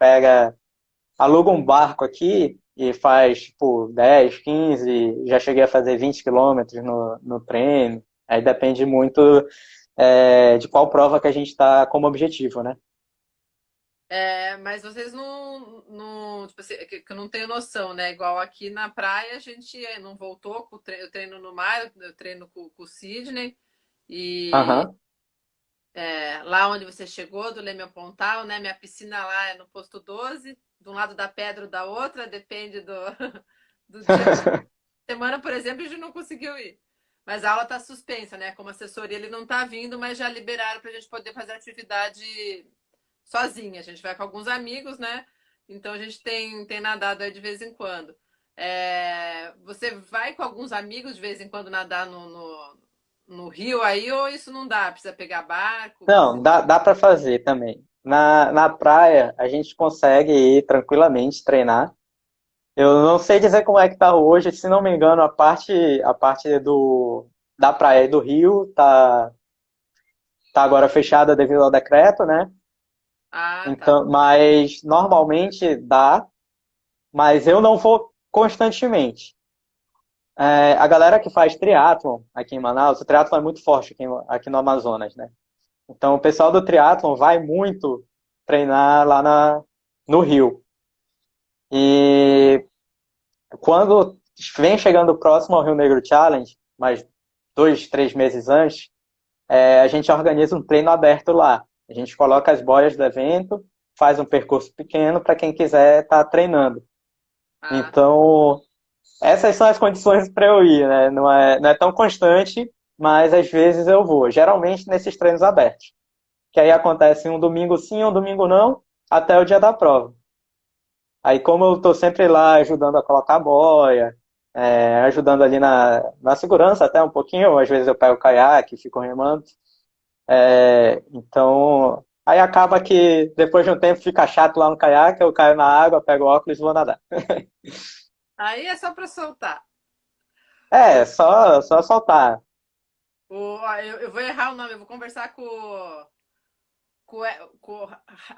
aluga um barco aqui e faz, tipo, 10, 15, já cheguei a fazer 20 quilômetros no treino. Aí depende muito, de qual prova que a gente está como objetivo, né? Mas vocês não tipo assim, que eu não tenho noção, né? Igual aqui na praia a gente não voltou com eu treino no mar, eu treino com o Sidney e Aham. lá onde você chegou, do Leme ao Pontal, né? Minha piscina lá é no posto 12, de um lado da pedra ou da outra, depende do dia. Semana, por exemplo, a gente não conseguiu ir. Mas a aula está suspensa, né? Como assessoria ele não está vindo, mas já liberaram para a gente poder fazer atividade sozinha. A gente vai com alguns amigos, né? Então a gente tem nadado aí de vez em quando. Você vai com alguns amigos de vez em quando nadar no rio aí, ou isso não dá? Precisa pegar barco? Não, dá para fazer também. Na praia, a gente consegue ir tranquilamente treinar. Eu não sei dizer como é que tá hoje, se não me engano, a parte da praia e do rio tá agora fechada devido ao decreto, né? Ah, tá. Então, mas normalmente dá, mas eu não vou constantemente. A galera que faz triatlon aqui em Manaus, o triatlon é muito forte aqui no Amazonas, né? Então o pessoal do triatlon vai muito treinar lá no Rio. E quando vem chegando próximo ao Rio Negro Challenge, mais 2, 3 meses antes, a gente organiza um treino aberto lá. A gente coloca as boias do evento, faz um percurso pequeno para quem quiser estar treinando. Ah, Então, essas são as condições para eu ir, né? Não é tão constante, mas às vezes eu vou. Geralmente nesses treinos abertos. Que aí acontece um domingo sim, um domingo não, até o dia da prova. Aí como eu estou sempre lá ajudando a colocar a boia, ajudando ali na segurança até um pouquinho, às vezes eu pego o caiaque, fico remando. Então Aí acaba que depois de um tempo fica chato lá no caiaque, eu caio na água, pego o óculos e vou nadar. Aí é só para soltar. É, só soltar. Ó, eu vou errar o nome, eu vou conversar com o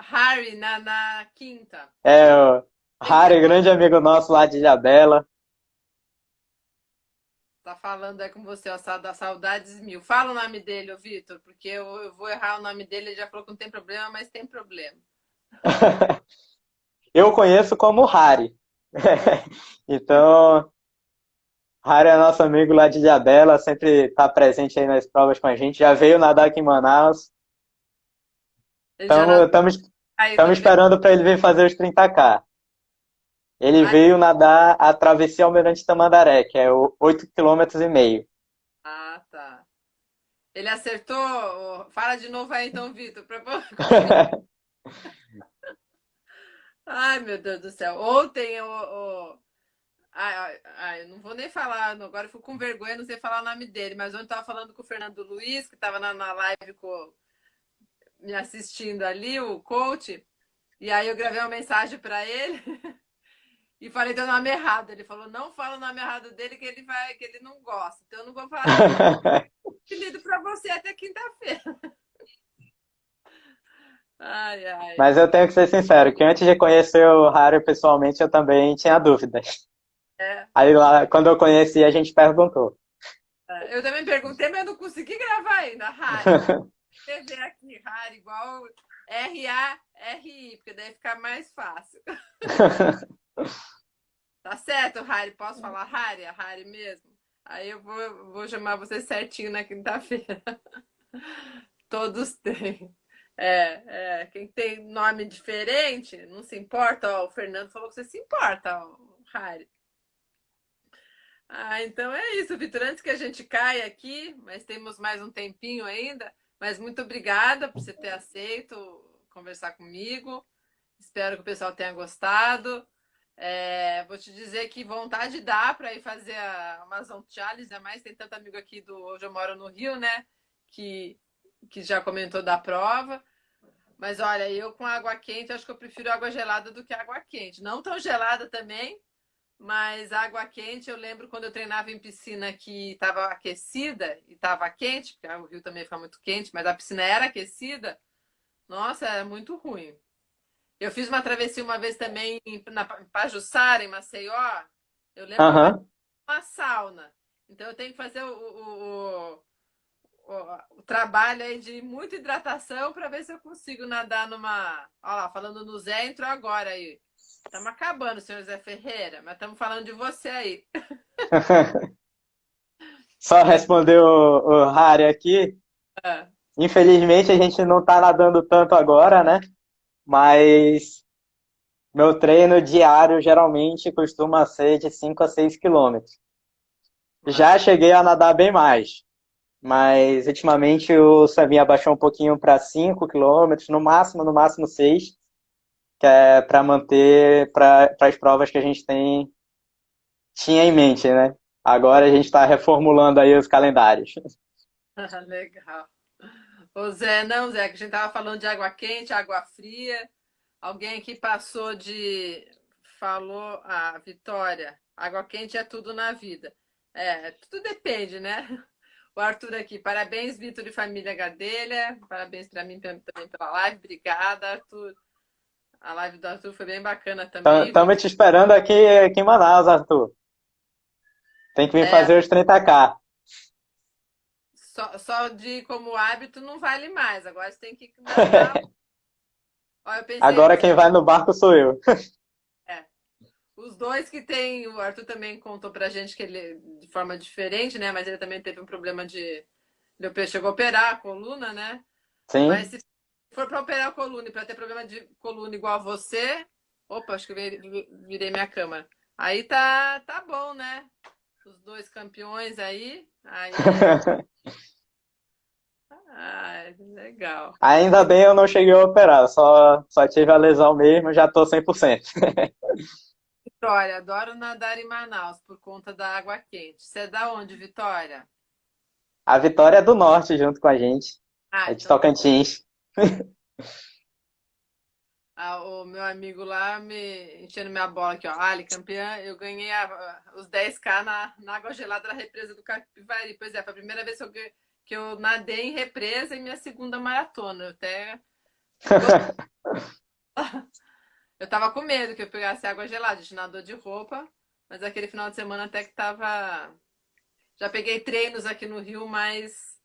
Harry na quinta. É, o Tem que Harry, grande amigo nosso lá de Ilhabela. tá falando aí com você, ó, da Saudades Mil. Fala o nome dele, ô Vitor, porque eu vou errar o nome dele. Ele já falou que não tem problema, mas tem problema. Eu conheço como Harry. Então, Harry é nosso amigo lá de Ilhabela, sempre está presente aí nas provas com a gente. Já veio nadar aqui em Manaus. Ele já nadou Estamos aí também. esperando para ele vir fazer os 30K. Ele Ah, veio nadar a travessia Almirante Tamandaré, que é 8,5 km. tá. Ele acertou? Fala de novo aí então, Vitor. Ai, meu Deus do céu. Ontem eu não vou nem falar, agora eu fico com vergonha, não sei falar o nome dele, mas ontem eu estava falando com o Fernando Luiz, que estava na live me assistindo ali, o coach, e aí eu gravei uma mensagem para ele e falei teu nome errado. Ele falou, não fala o nome errado dele que ele não gosta. Então eu não vou falar teu apelido para você até quinta-feira. Ai, ai. Mas eu tenho que ser sincero, que antes de conhecer o Harry pessoalmente, eu também tinha dúvidas. É, Aí lá, quando eu conheci, a gente perguntou. eu também perguntei, mas eu não consegui gravar ainda, Harry. Escrever aqui, Harry, igual Rari, porque daí fica mais fácil. Tá certo, Harry? Posso falar Harry? A Harry mesmo? Aí eu vou chamar você certinho na quinta-feira. Todos têm. Quem tem nome diferente, não se importa. Ó, o Fernando falou que você se importa, ó, Harry. Ah, então é isso, Vitor. Antes que a gente caia aqui, mas temos mais um tempinho ainda. Mas muito obrigada por você ter aceito conversar comigo. Espero que o pessoal tenha gostado. Vou te dizer que vontade dá para ir fazer a Amazon Challenge, ainda mais tem tanto amigo aqui do Hoje Eu Moro no Rio, né? Que, que já comentou da prova. Mas olha, eu com água quente, acho que eu prefiro água gelada do que água quente. Não tão gelada também, mas água quente, eu lembro quando eu treinava em piscina que estava aquecida e estava quente, porque o rio também fica muito quente, mas a piscina era aquecida. Nossa, era muito ruim. Eu fiz uma travessia uma vez também na Pajuçara, em Maceió. Eu lembro que eu Aham. uma sauna. Então eu tenho que fazer o trabalho aí de muita hidratação para ver se eu consigo nadar numa. Olha lá, falando no Zé, entrou agora aí. Estamos acabando, senhor Zé Ferreira, mas estamos falando de você aí. Só respondeu o Harry aqui. Infelizmente a gente não tá nadando tanto agora, né? Mas meu treino diário geralmente costuma ser de 5 a 6 km. Já Maravilha. cheguei a nadar bem mais, mas ultimamente o Saminha abaixou um pouquinho para 5 km, no máximo 6, que é para manter para as provas que a gente tinha em mente, né? Agora a gente está reformulando aí os calendários. Legal. Ô Zé, não, Zé, que a gente tava falando de água quente, água fria. Alguém aqui passou de. Falou, Vitória, água quente é tudo na vida. Tudo depende, né? O Arthur aqui, parabéns, Vitor e família Gadelha. Parabéns para mim também pela live. Obrigada, Arthur. A live do Arthur foi bem bacana também. Estamos te esperando aqui em Manaus, Arthur. Tem que vir É, fazer os 30K. só de como hábito não vale mais. Agora você tem que nadar. Ó, eu pensei, Agora quem vai no barco sou eu. é, os dois que tem, o Arthur também contou pra gente que ele, de forma diferente, né? Mas ele também teve um problema de. Ele chegou a operar a coluna, né? Mas Sim. se for pra operar a coluna e pra ter problema de coluna igual a você. Opa, acho que eu virei minha câmera. Aí tá bom, né? Os dois campeões aí. Legal. Ainda bem eu não cheguei a operar, só tive a lesão mesmo, já tô 100%. Vitória, adoro nadar em Manaus por conta da água quente. Você é da onde, Vitória? A Vitória é do Norte junto com a gente, Ah, é de então Tocantins. O meu amigo lá me enchendo minha bola aqui, ó. Ali, campeã, eu ganhei os 10K na água gelada da represa do Capivari. Pois é, foi a primeira vez que eu nadei em represa e minha segunda maratona. Eu tava com medo que eu pegasse água gelada, a gente nadou de roupa, mas aquele final de semana até que tava. Já peguei treinos aqui no Rio, mas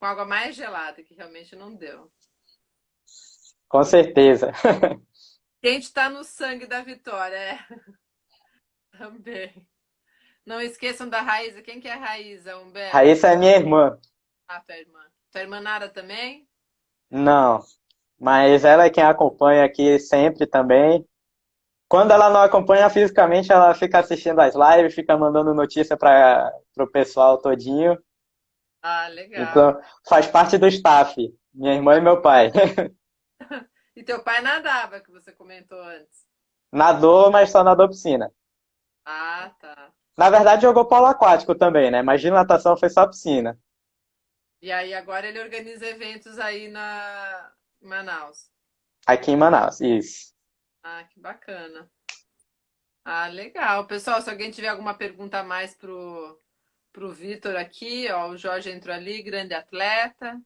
com água mais gelada, que realmente não deu. Com O certeza. quente tá no sangue da Vitória, é, também. Não esqueçam da Raíza. Quem que é a Raíza, Humberto? Raíssa é minha irmã. Ah, tua irmã. Tua irmã nada também? Não, mas ela é quem acompanha aqui sempre também. Quando ela não acompanha fisicamente, ela fica assistindo as lives, fica mandando notícia para o pessoal todinho. Ah, legal. Então, faz parte do staff, minha irmã e meu pai. E teu pai nadava, que você comentou antes. Nadou, mas só nadou piscina. Ah, tá. Na verdade, jogou polo aquático também, né? Mas de natação foi só piscina. E aí agora ele organiza eventos aí em Manaus. Aqui em Manaus, isso. Ah, que bacana. Ah, legal. Pessoal, se alguém tiver alguma pergunta a mais pro Vitor aqui, ó, o Jorge entrou ali, grande atleta.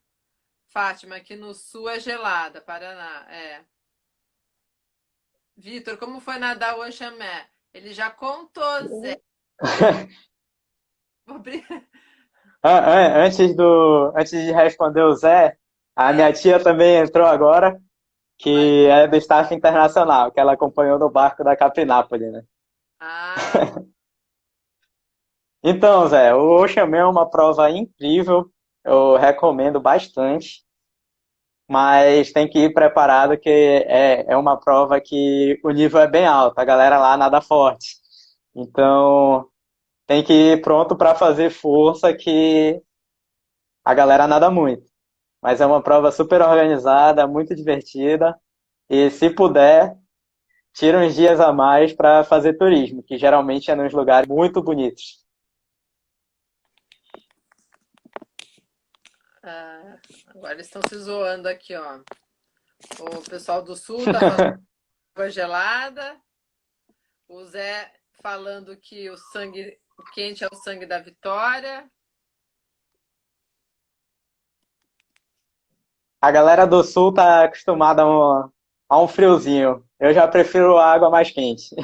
Fátima, aqui no sul é gelada, Paraná. É. Vitor, como foi nadar o Oxamé? Ele já contou, Zé. Antes de responder o Zé, a Ah, minha tia também entrou agora, mas, que é do staff internacional, que ela acompanhou no barco da Capinápolis, né? ah, Então, Zé, o Oceanman é uma prova incrível, eu recomendo bastante, mas tem que ir preparado que é uma prova que o nível é bem alto, a galera lá nada forte. Então, tem que ir pronto para fazer força que a galera nada muito. Mas é uma prova super organizada, muito divertida, e se puder, tira uns dias a mais para fazer turismo, que geralmente é nos lugares muito bonitos. ah, agora eles estão se zoando aqui, ó. O pessoal do sul tá falando água gelada, o Zé falando que o quente é o sangue da vitória. A galera do sul tá acostumada a um friozinho. Eu já prefiro a água mais quente.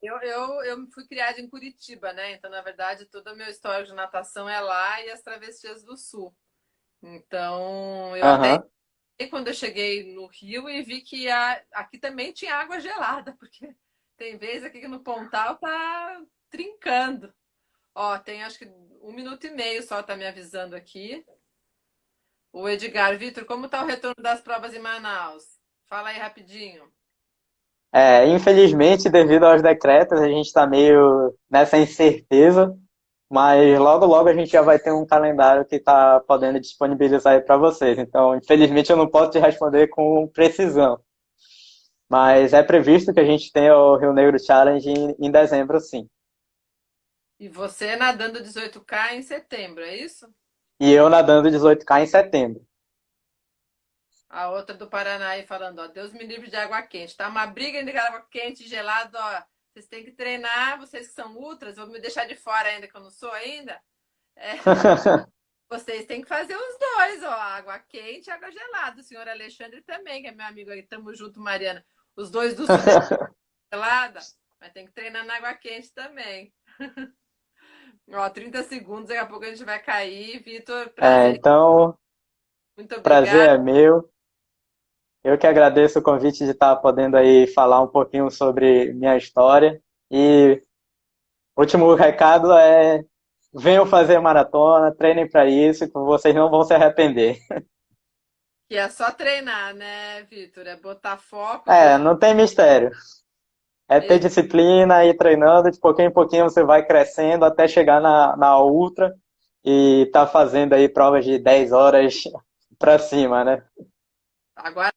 Eu fui criada em Curitiba, né? Então, na verdade, todo o meu histórico de natação é lá e as travessias do sul. Então, eu até Aham. quando eu cheguei no Rio e vi que aqui também tinha água gelada, porque tem vezes aqui que no Pontal tá trincando. Ó, tem acho que 1 minuto e meio só tá me avisando aqui. O Edgar, Vitor, como tá o retorno das provas em Manaus? Fala aí rapidinho. Infelizmente, devido aos decretos, a gente está meio nessa incerteza, mas logo logo a gente já vai ter um calendário que está podendo disponibilizar aí para vocês. Então, infelizmente, eu não posso te responder com precisão, mas é previsto que a gente tenha o Rio Negro Challenge em dezembro, sim. E você nadando 18K em setembro, é isso? E eu nadando 18K em setembro. A outra do Paraná aí falando, ó, Deus me livre de água quente. Tá uma briga entre água quente e gelado, ó. Vocês têm que treinar, vocês que são ultras, vão me deixar de fora ainda, que eu não sou ainda. É, vocês têm que fazer os dois, ó, água quente e água gelada. O senhor Alexandre também, que é meu amigo aí, tamo junto, Mariana. Os dois do sul gelada, mas tem que treinar na água quente também. Ó, 30 segundos, daqui a pouco a gente vai cair. Vitor, prazer, Então, muito prazer obrigada. é meu. Eu que agradeço o convite de estar podendo aí falar um pouquinho sobre minha história. E o último recado é: venham fazer maratona, treinem para isso, que vocês não vão se arrepender. Que é só treinar, né, Vitor? É botar foco, Não tem mistério. É ter mesmo. disciplina, ir treinando, de pouquinho em pouquinho você vai crescendo até chegar na ultra e tá fazendo aí provas de 10 horas para cima, né? Agora